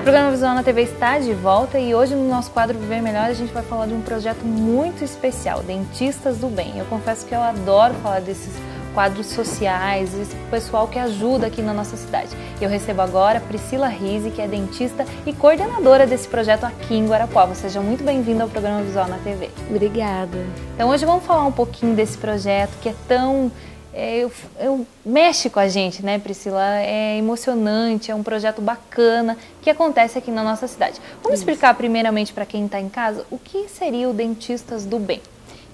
O programa Visual na TV está de volta e hoje no nosso quadro Viver Melhor a gente vai falar de um projeto muito especial, Dentistas do Bem. Eu confesso que eu adoro falar desses quadros sociais, esse pessoal que ajuda aqui na nossa cidade. Eu recebo agora Priscila Rizzi, que é dentista e coordenadora desse projeto aqui em Guarapuava. Seja muito bem-vinda ao programa Visual na TV. Obrigada. Então hoje vamos falar um pouquinho desse projeto que é tão... mexe com a gente, né, Priscila? É emocionante, é um projeto bacana que acontece aqui na nossa cidade. Vamos explicar primeiramente para quem está em casa o que seria o Dentistas do Bem.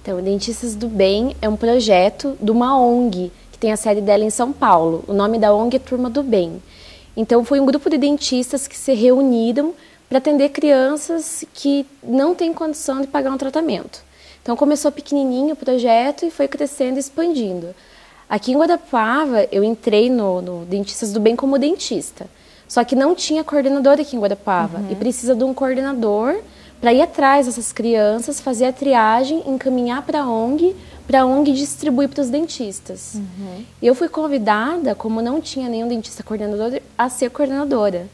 Então, o Dentistas do Bem é um projeto de uma ONG, que tem a sede dela em São Paulo. O nome da ONG é Turma do Bem. Então, foi um grupo de dentistas que se reuniram para atender crianças que não têm condição de pagar um tratamento. Então, começou pequenininho o projeto e foi crescendo e expandindo. Aqui em Guarapuava, eu entrei no Dentistas do Bem como dentista. Só que não tinha coordenador aqui em Guarapuava. E precisa de um coordenador para ir atrás dessas crianças, fazer a triagem, encaminhar para a ONG distribuir para os dentistas. Eu fui convidada, como não tinha nenhum dentista coordenador, a ser coordenadora.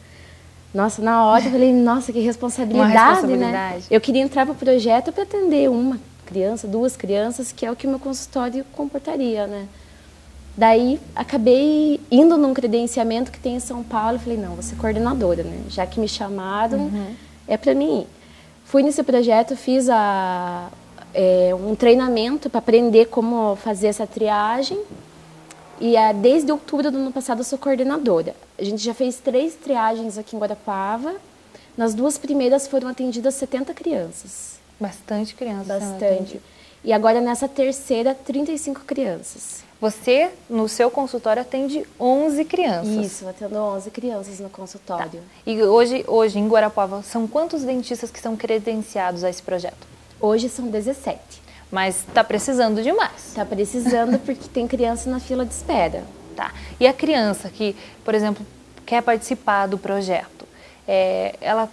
Nossa, na hora eu falei, nossa, que responsabilidade, né? Eu queria entrar para o projeto para atender uma criança, duas crianças, que é o que o meu consultório comportaria, né? Daí, acabei indo num credenciamento que tem em São Paulo, falei, não, vou ser coordenadora, né? Já que me chamaram, é para mim ir. Fui nesse projeto, fiz um treinamento para aprender como fazer essa triagem e desde outubro do ano passado eu sou coordenadora. A gente já fez 3 triagens aqui em Guarapuava, nas 2 primeiras foram atendidas 70 crianças. Bastante criança. Bastante. E agora nessa terceira, 35 crianças. Você, no seu consultório, atende 11 crianças. Isso, atendo 11 crianças no consultório. Tá. E hoje em Guarapuava, são quantos dentistas que são credenciados a esse projeto? Hoje são 17. Mas está precisando de mais. Está precisando porque tem criança na fila de espera. Tá. E a criança que, por exemplo, quer participar do projeto,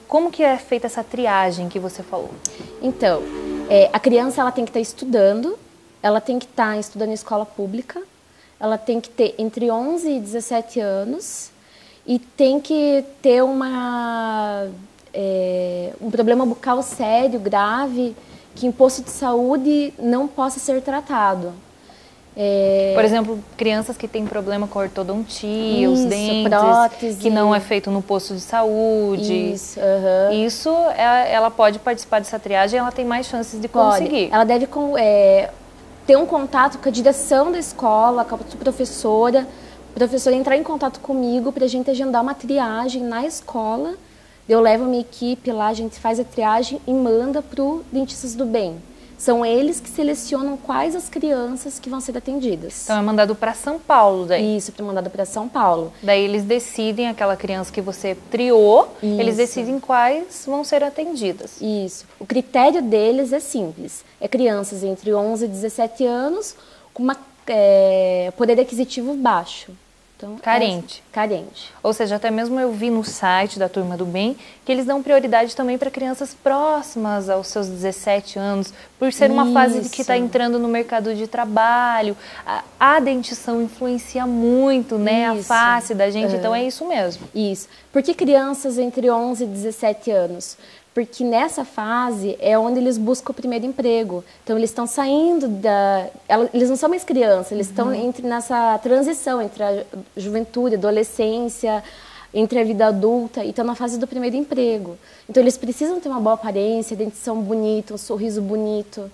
como que é feita essa triagem que você falou? Então, a criança ela tem que estar estudando, ela tem que estar estudando em escola pública, ela tem que ter entre 11 e 17 anos e tem que ter um problema bucal sério, grave, que em posto de saúde não possa ser tratado. Por exemplo, crianças que têm problema com a ortodontia, os dentes, prótese, que não é feito no posto de saúde. Isso, ela pode participar dessa triagem, ela tem mais chances de conseguir. Ela deve ter um contato com a direção da escola, com a professora entrar em contato comigo para a gente agendar uma triagem na escola. Eu levo a minha equipe lá, a gente faz a triagem e manda para o Dentistas do Bem. São eles que selecionam quais as crianças que vão ser atendidas. Então é mandado para São Paulo daí? Isso, é mandado para São Paulo. Daí eles decidem, aquela criança que você triou, eles decidem quais vão ser atendidas. Isso. O critério deles é simples. É crianças entre 11 e 17 anos com poder aquisitivo baixo. Então, carente. Carente. Ou seja, até mesmo eu vi no site da Turma do Bem que eles dão prioridade também para crianças próximas aos seus 17 anos, por ser uma fase que está entrando no mercado de trabalho. A dentição influencia muito, né, a face da gente, então é isso mesmo. Isso. Por que crianças entre 11 e 17 anos? Porque nessa fase é onde eles buscam o primeiro emprego. Então, eles estão saindo eles não são mais crianças, eles estão nessa transição entre a juventude, a adolescência, entre a vida adulta e estão na fase do primeiro emprego. Então, eles precisam ter uma boa aparência, dentição bonita, um sorriso bonito,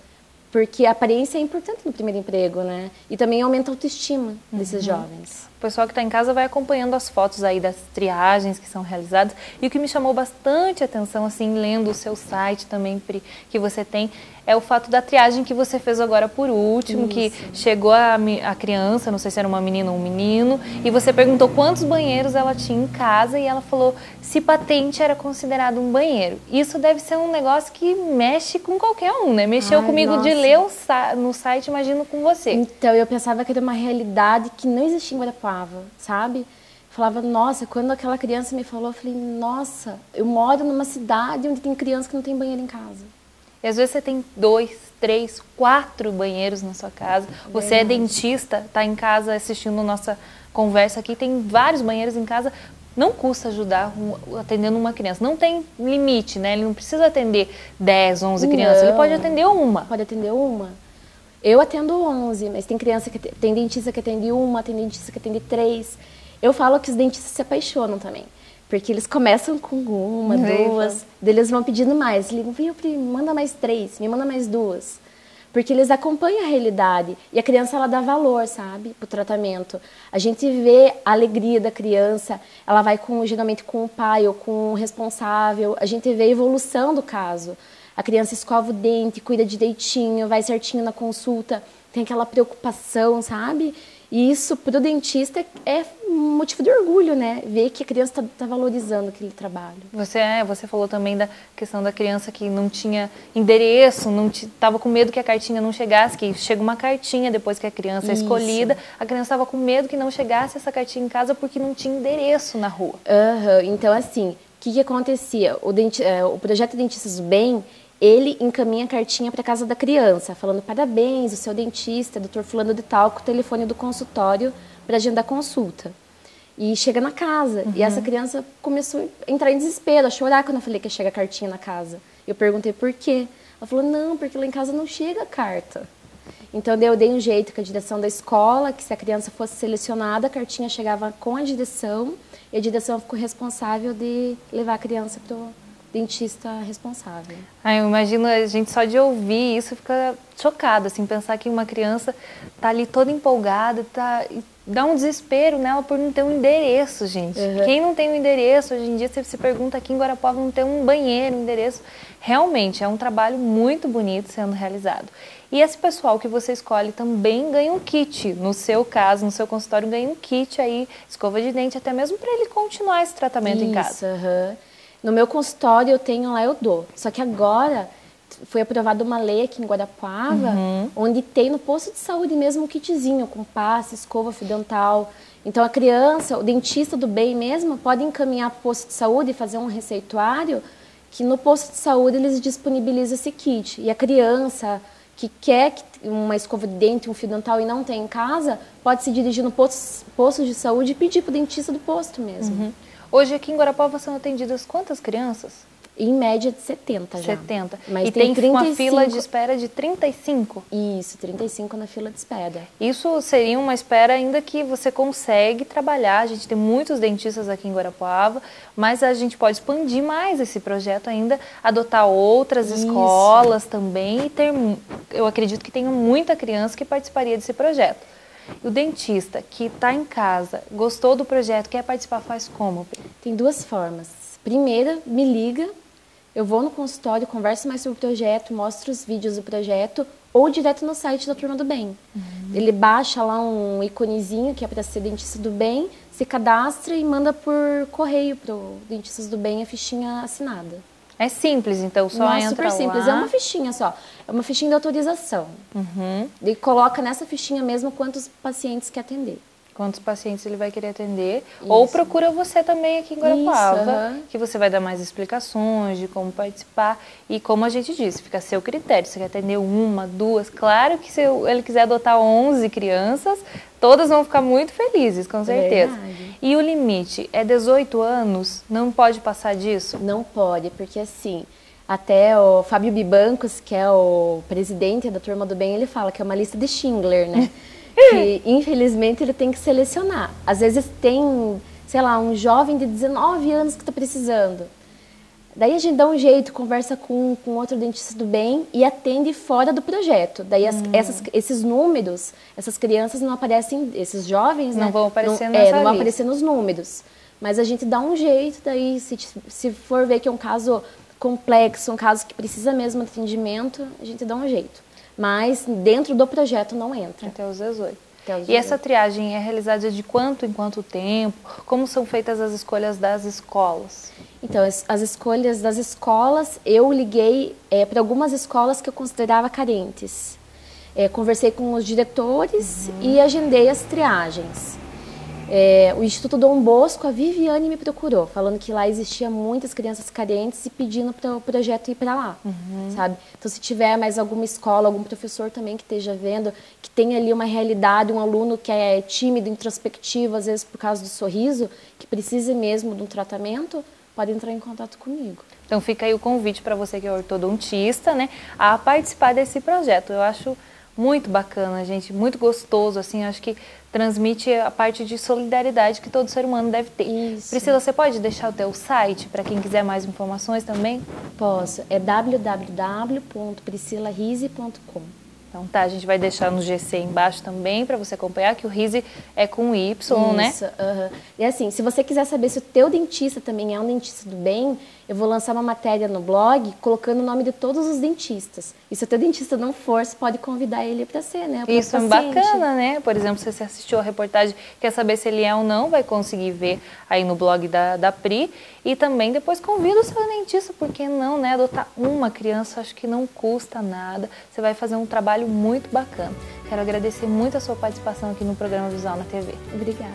porque a aparência é importante no primeiro emprego, né? E também aumenta a autoestima desses jovens. O pessoal que está em casa vai acompanhando as fotos aí das triagens que são realizadas. E o que me chamou bastante atenção, assim, lendo o seu site também, Pri, que você tem, é o fato da triagem que você fez agora por último, que chegou a criança, não sei se era uma menina ou um menino, e você perguntou quantos banheiros ela tinha em casa e ela falou se patente era considerado um banheiro. Isso deve ser um negócio que mexe com qualquer um, né? Mexeu comigo de ler no site, imagino com você. Então, eu pensava que era uma realidade que não existia em Guarapuava, sabe? Falava, nossa, quando aquela criança me falou, eu falei, nossa, eu moro numa cidade onde tem criança que não tem banheiro em casa. E às vezes você tem 2, 3, 4 banheiros na sua casa. Você é dentista, está em casa assistindo nossa conversa aqui, tem vários banheiros em casa. não custa ajudar atendendo uma criança. Não tem limite, né? Ele não precisa atender 10, 11 crianças, ele pode atender uma. Pode atender uma. Eu atendo 11, mas tem criança que tem dentista que atende uma, tem dentista que atende 3. Eu falo que os dentistas se apaixonam também, porque eles começam com uma, duas, daí eles vão pedindo mais. Ligam, viu, me manda mais 3, me manda mais 2. Porque eles acompanham a realidade e a criança, ela dá valor, sabe, pro tratamento. A gente vê a alegria da criança, ela vai geralmente com o pai ou com o responsável, a gente vê a evolução do caso. A criança escova o dente, cuida direitinho, vai certinho na consulta, tem aquela preocupação, sabe? E isso, para o dentista, é motivo de orgulho, né? Ver que a criança está valorizando aquele trabalho. Você falou também da questão da criança que não tinha endereço, estava com medo que a cartinha não chegasse, que chega uma cartinha depois que a criança é escolhida. A criança estava com medo que não chegasse essa cartinha em casa porque não tinha endereço na rua. Então, assim, o que acontecia? O projeto Dentistas do Bem, ele encaminha a cartinha para a casa da criança, falando parabéns, o seu dentista, doutor fulano de tal, com o telefone do consultório para agendar consulta. E chega na casa. E essa criança começou a entrar em desespero, a chorar quando eu falei que chega a cartinha na casa. Eu perguntei por quê. Ela falou, não, porque lá em casa não chega a carta. Então eu dei um jeito com a direção da escola, que se a criança fosse selecionada, a cartinha chegava com a direção, e a direção ficou responsável de levar a criança para o dentista responsável. Eu imagino, a gente só de ouvir isso fica chocado, assim, pensar que uma criança tá ali toda empolgada, e dá um desespero nela por não ter um endereço, gente. Quem não tem um endereço, hoje em dia você se pergunta aqui em Guarapuava não tem um banheiro, um endereço. Realmente, é um trabalho muito bonito sendo realizado. E esse pessoal que você escolhe também ganha um kit. No seu caso, no seu consultório, ganha um kit aí, escova de dente, até mesmo para ele continuar esse tratamento em casa. No meu consultório eu tenho lá, eu dou. Só que agora foi aprovada uma lei aqui em Guarapuava, onde tem no posto de saúde mesmo um kitzinho, com pasta, escova, fio dental. Então a criança, o dentista do bem mesmo, pode encaminhar para o posto de saúde e fazer um receituário, que no posto de saúde eles disponibilizam esse kit. E a criança que quer uma escova de dente, um fio dental e não tem em casa, pode se dirigir no posto de saúde e pedir para o dentista do posto mesmo. Hoje aqui em Guarapuava são atendidas quantas crianças? Em média de 70 já. 70. Mas e tem 35... uma fila de espera de 35? Isso, 35 na fila de espera. Isso seria uma espera ainda que você consegue trabalhar. A gente tem muitos dentistas aqui em Guarapuava, mas a gente pode expandir mais esse projeto ainda, adotar outras escolas também e eu acredito que tem muita criança que participaria desse projeto. O dentista que está em casa, gostou do projeto, quer participar, faz como? Tem duas formas. Primeira, me liga, eu vou no consultório, converso mais sobre o projeto, mostro os vídeos do projeto, ou direto no site da Turma do Bem. Ele baixa lá um iconezinho que é para ser dentista do bem, se cadastra e manda por correio para o Dentistas do Bem a fichinha assinada. É simples, então, só entra super simples, lá. é uma fichinha só, é uma fichinha de autorização. E coloca nessa fichinha mesmo quantos pacientes quer atender. Quantos pacientes ele vai querer atender, ou procura você também aqui em Guarapuava, que você vai dar mais explicações de como participar, e como a gente disse, fica a seu critério, você quer atender uma, duas, claro que se ele quiser adotar 11 crianças, todas vão ficar muito felizes, com certeza. E o limite é 18 anos? Não pode passar disso? Não pode, porque assim, até o Fábio Bibancos, que é o presidente da Turma do Bem, ele fala que é uma lista de Schindler, né? Que infelizmente ele tem que selecionar. Às vezes tem, sei lá, um jovem de 19 anos que está precisando. Daí a gente dá um jeito, conversa com outro dentista do bem e atende fora do projeto. Daí esses números, essas crianças não aparecem, esses jovens, não vão aparecer não vão aparecer nos números. Mas a gente dá um jeito, daí se for ver que é um caso complexo, um caso que precisa mesmo de atendimento, a gente dá um jeito. Mas dentro do projeto não entra. Até os 18. E essa triagem é realizada de quanto em quanto tempo? Como são feitas as escolhas das escolas? Então, as escolhas das escolas, eu liguei para algumas escolas que eu considerava carentes. Conversei com os diretores e agendei as triagens. O Instituto Dom Bosco, a Viviane me procurou, falando que lá existia muitas crianças carentes e pedindo para o projeto ir para lá, sabe? Então, se tiver mais alguma escola, algum professor também que esteja vendo, que tem ali uma realidade, um aluno que é tímido, introspectivo, às vezes por causa do sorriso, que precise mesmo de um tratamento, pode entrar em contato comigo. Então fica aí o convite para você que é ortodontista, né, a participar desse projeto. Eu acho muito bacana, gente, muito gostoso, assim, acho que transmite a parte de solidariedade que todo ser humano deve ter. Isso. Priscila, você pode deixar o teu site para quem quiser mais informações também? Posso, é www.priscilarise.com. Então tá, a gente vai deixar no GC embaixo também para você acompanhar, que o Rise é com Y, né? Isso, E assim, se você quiser saber se o teu dentista também é um dentista do bem, eu vou lançar uma matéria no blog colocando o nome de todos os dentistas. E se o teu dentista não for, você pode convidar ele para ser, né? Isso é bacana, né? Por exemplo, se você assistiu a reportagem, quer saber se ele é ou não, vai conseguir ver aí no blog da Pri. E também depois convida o seu dentista, porque não, né? Adotar uma criança, acho que não custa nada. Você vai fazer um trabalho muito bacana. Quero agradecer muito a sua participação aqui no programa Visual na TV. Obrigada.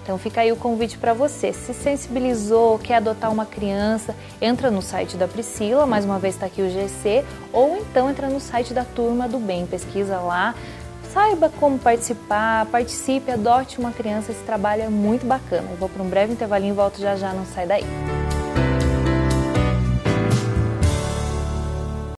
Então fica aí o convite para você. Se sensibilizou, quer adotar uma criança, entra no site da Priscila, mais uma vez está aqui o GC, ou então entra no site da Turma do Bem, pesquisa lá, saiba como participar, participe, adote uma criança, esse trabalho é muito bacana. Eu vou para um breve intervalinho e volto já já, não sai daí.